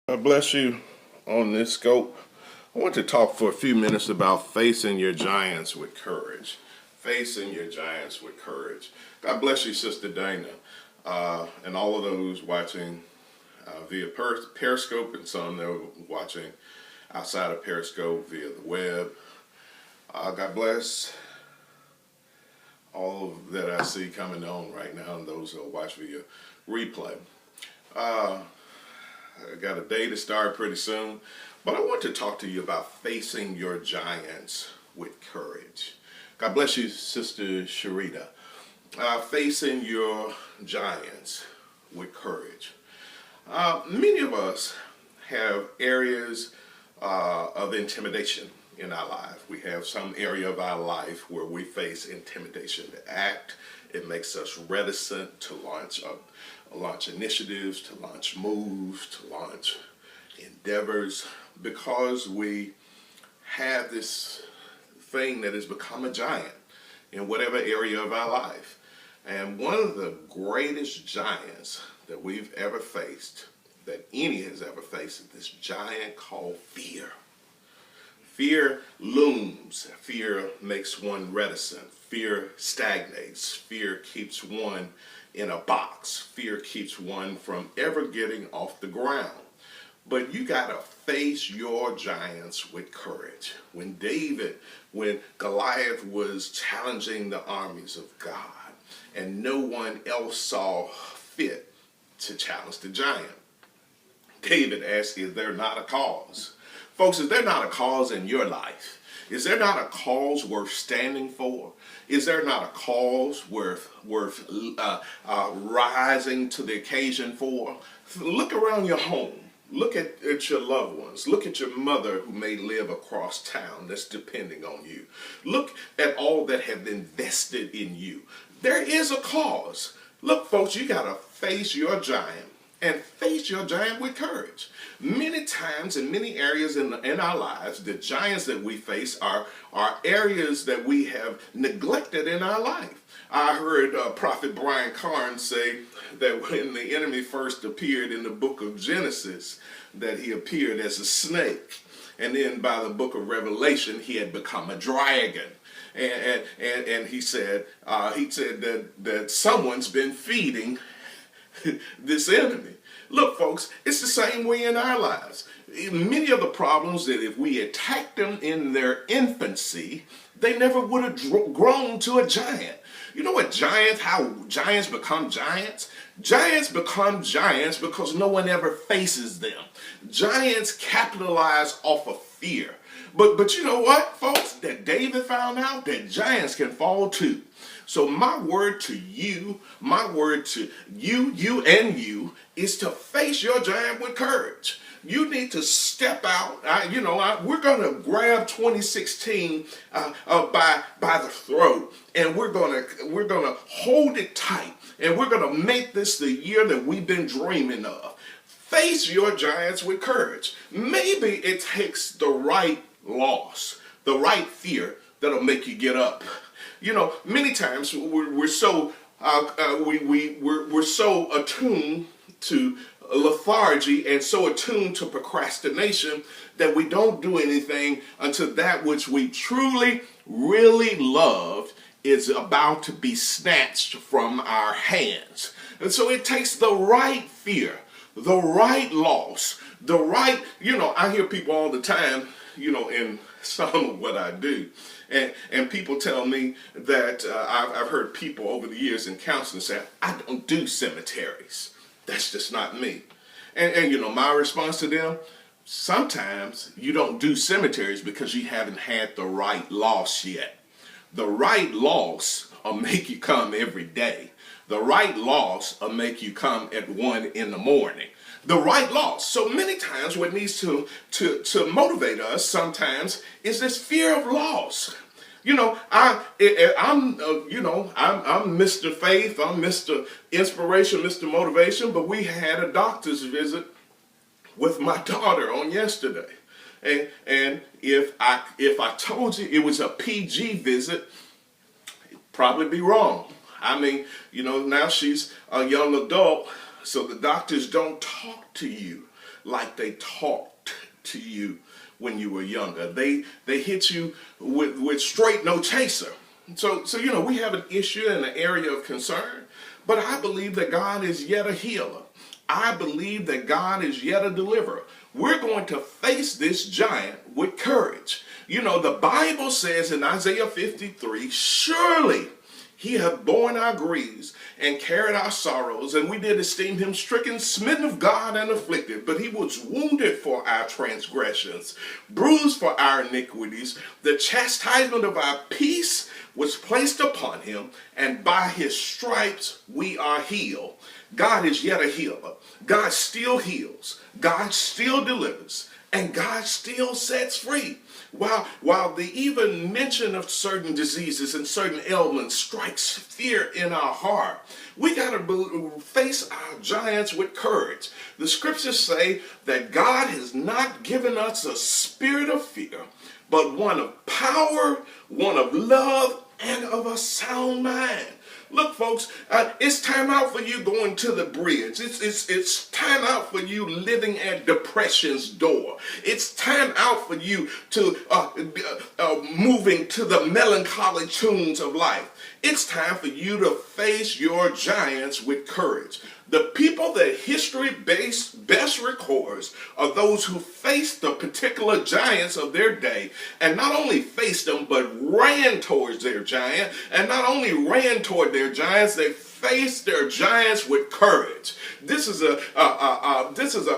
God bless you on this scope. I want to talk for a few minutes about facing your giants with courage. Facing your giants with courage. God bless you, Sister Dana, and all of those watching via Periscope and some that are watching outside of Periscope via the web. God bless all of that I see coming on right now and those who will watch via replay. I got a day to start pretty soon, but I want to talk to you about facing your giants with courage. God bless you, Sister Sharita. Facing your giants with courage. Many of us have areas of intimidation in our life. We have some area of our life where we face intimidation to act. It makes us reticent to launch initiatives, to launch moves, to launch endeavors, because we have this thing that has become a giant in whatever area of our life. And one of the greatest giants that we've ever faced, that any has ever faced, is this giant called fear. Fear looms. Fear makes one reticent. Fear stagnates. Fear keeps one in a box. Fear keeps one from ever getting off the ground. But you got to face your giants with courage. When Goliath was challenging the armies of God, and no one else saw fit to challenge the giant, David asked, is there not a cause? Folks, is there not a cause in your life? Is there not a cause worth standing for? Is there not a cause worth rising to the occasion for? Look around your home. Look at your loved ones. Look at your mother who may live across town that's depending on you. Look at all that have invested in you. There is a cause. Look, folks, you got to face your giant, and face your giant with courage. Many times in many areas in our lives, the giants that we face are areas that we have neglected in our life. I heard Prophet Brian Carnes say that when the enemy first appeared in the book of Genesis, that he appeared as a snake. And then by the book of Revelation, he had become a dragon. And he said that someone's been feeding this enemy. Look, folks, it's the same way in our lives. Many of the problems that if we attacked them in their infancy, they never would have grown to a giant. You know how giants become giants? Giants become giants because no one ever faces them. Giants capitalize off of fear. But you know what, folks? That David found out that giants can fall too. So my word to you, you, is to face your giant with courage. You need to step out. We're going to grab 2016 by the throat, and we're going to hold it tight, and we're going to make this the year that we've been dreaming of. Face your giants with courage. Maybe it takes the right loss, the right fear that'll make you get up. You know, many times we're so attuned to lethargy and so attuned to procrastination that we don't do anything until that which we truly, really loved is about to be snatched from our hands. And so it takes the right fear, the right loss, the right, I hear people all the time, in some of what I do. And people tell me that I've heard people over the years in counseling say, I don't do cemeteries. That's just not me. And my response to them, sometimes you don't do cemeteries because you haven't had the right loss yet. The right loss will make you come every day. The right loss will make you come at 1 a.m. The right loss. So many times what needs to motivate us sometimes is this fear of loss. I'm Mr. Faith, I'm Mr. Inspiration, Mr. Motivation, but we had a doctor's visit with my daughter on yesterday. And if I told you it was a PG visit, it'd probably be wrong. I mean, now she's a young adult, so the doctors don't talk to you like they talked to you when you were younger. They hit you with straight no chaser. So we have an issue and an area of concern, but I believe that God is yet a healer. I believe that God is yet a deliverer. We're going to face this giant with courage. The Bible says in Isaiah 53, surely he hath borne our griefs and carried our sorrows, and we did esteem him stricken, smitten of God, and afflicted. But he was wounded for our transgressions, bruised for our iniquities. The chastisement of our peace was placed upon him, and by his stripes we are healed. God is yet a healer. God still heals. God still delivers. And God still sets free. While the even mention of certain diseases and certain ailments strikes fear in our heart, we got to face our giants with courage. The scriptures say that God has not given us a spirit of fear, but one of power, one of love, and of a sound mind. Look, folks, it's time out for you going to the bridge. It's time out for you living at depression's door. It's time out for you to moving to the melancholy tunes of life. It's time for you to face your giants with courage. The people that history best records are those who faced the particular giants of their day, and not only faced them, but ran towards their giant, and not only ran toward their giants, they faced their giants with courage. This is a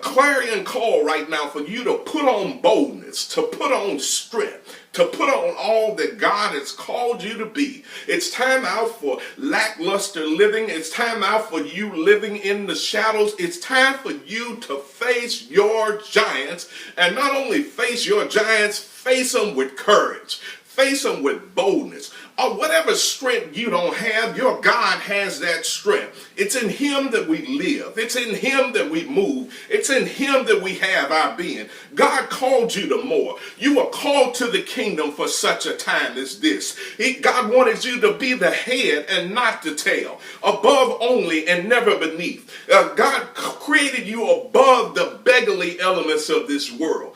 clarion call right now for you to put on boldness, to put on strength, to put on all that God has called you to be. It's time out for lackluster living. It's time out for you living in the shadows. It's time for you to face your giants, and not only face your giants, face them with courage. Face them with boldness. Or whatever strength you don't have, your God has that strength. It's in him that we live. It's in him that we move. It's in him that we have our being. God called you to more. You are called to the kingdom for such a time as this. God wanted you to be the head and not the tail. Above only and never beneath. God created you above the beggarly elements of this world.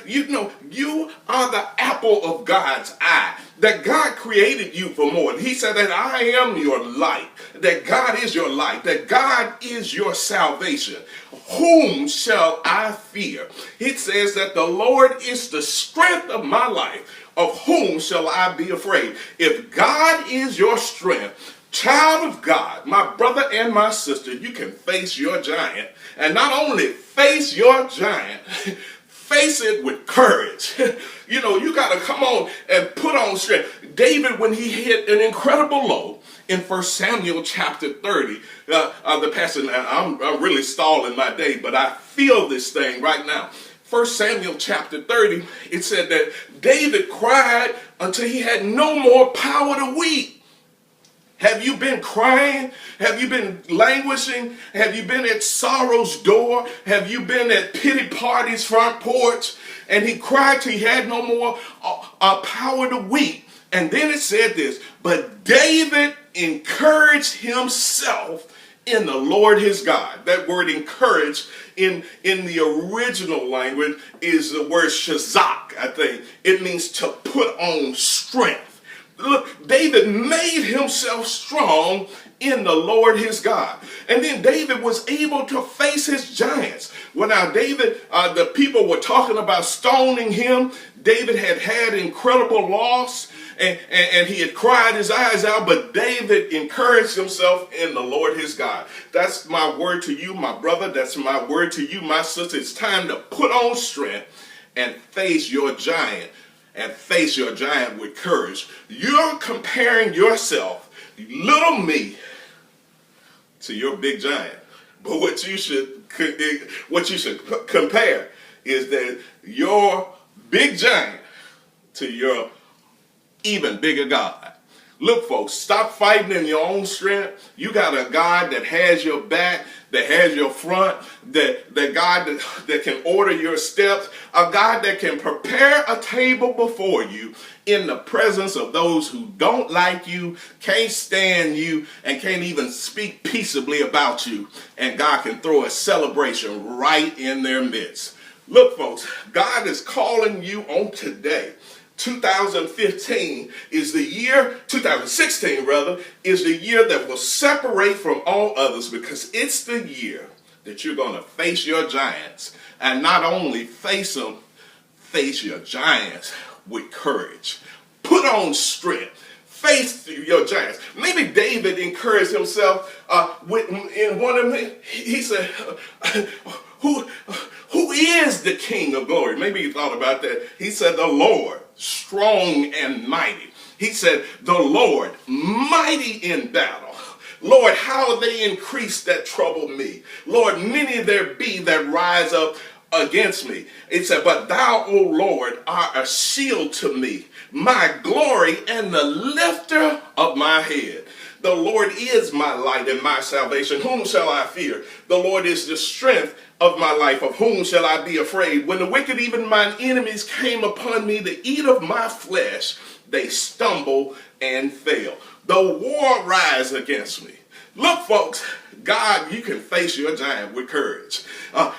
You are the apple of God's eye. That God created you for more. He said that I am your light. That God is your light. That God is your salvation. Whom shall I fear? It says that the Lord is the strength of my life. Of whom shall I be afraid? If God is your strength, child of God, my brother and my sister, you can face your giant. And not only face your giant, face it with courage. You got to come on and put on strength. David, when he hit an incredible low in 1 Samuel chapter 30, the passage, I'm really stalling my day, but I feel this thing right now. 1 Samuel chapter 30, it said that David cried until he had no more power to weep. Have you been crying? Have you been languishing? Have you been at sorrow's door? Have you been at pity party's front porch? And he cried till he had no more power to weep. And then it said this, but David encouraged himself in the Lord his God. That word encourage in the original language is the word shazak, I think. It means to put on strength. Look, David made himself strong in the Lord his God. And then David was able to face his giants. When now David, the people were talking about stoning him. David had incredible loss, and he had cried his eyes out, but David encouraged himself in the Lord his God. That's my word to you, my brother. That's my word to you, my sister. It's time to put on strength and face your giant. And face your giant with courage. You're comparing yourself, little me, to your big giant. But what you should compare is that your big giant to your even bigger God. Look, folks, stop fighting in your own strength. You got a God that has your back, that has your front, that God that can order your steps, a God that can prepare a table before you in the presence of those who don't like you, can't stand you, and can't even speak peaceably about you. And God can throw a celebration right in their midst. Look, folks, God is calling you on today. 2015 is the year, 2016 rather, is the year that will separate from all others, because it's the year that you're going to face your giants. And not only face them, face your giants with courage. Put on strength. Face your giants. Maybe David encouraged himself in one of them. He said, who is the King of glory? Maybe he thought about that. He said, the Lord, strong and mighty. He said, the Lord, mighty in battle. Lord, how they increase that trouble me. Lord, many there be that rise up against me. It said, but thou, O Lord, art a shield to me, my glory and the lifter of my head. The Lord is my light and my salvation. Whom shall I fear? The Lord is the strength of my life. Of whom shall I be afraid? When the wicked, even mine enemies, came upon me to eat of my flesh, they stumble and fail. The war rise against me. Look, folks, God, you can face your giant with courage.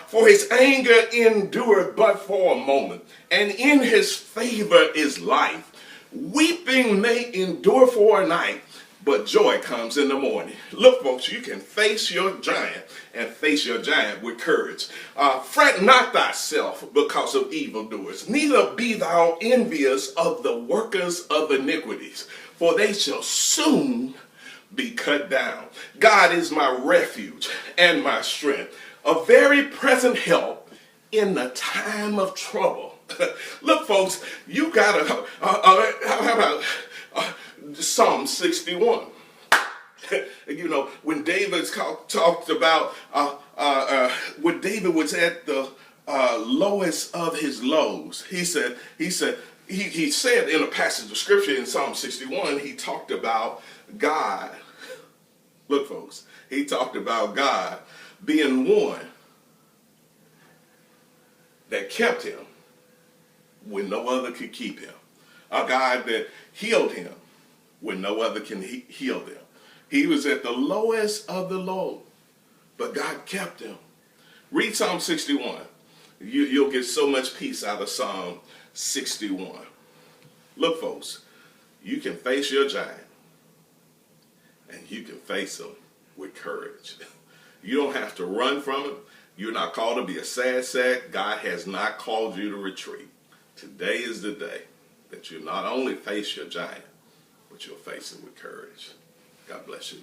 For his anger endureth but for a moment, and in his favor is life. Weeping may endure for a night, but joy comes in the morning. Look, folks, you can face your giant and face your giant with courage. Fret not thyself because of evildoers, neither be thou envious of the workers of iniquities, for they shall soon be cut down. God is my refuge and my strength, a very present help in the time of trouble. Look, folks, you gotta, how about Psalm 61? You know, when David talked about when David was at the lowest of his lows, he said in a passage of scripture in Psalm 61, he talked about God. Look, folks, he talked about God being one that kept him when no other could keep him. A God that healed him when no other can heal them. He was at the lowest of the low, but God kept him. Read Psalm 61. You'll get so much peace out of Psalm 61. Look, folks, you can face your giant, and you can face him with courage. You don't have to run from him. You're not called to be a sad sack. God has not called you to retreat. Today is the day that you not only face your giant, but you'll face it with courage. God bless you.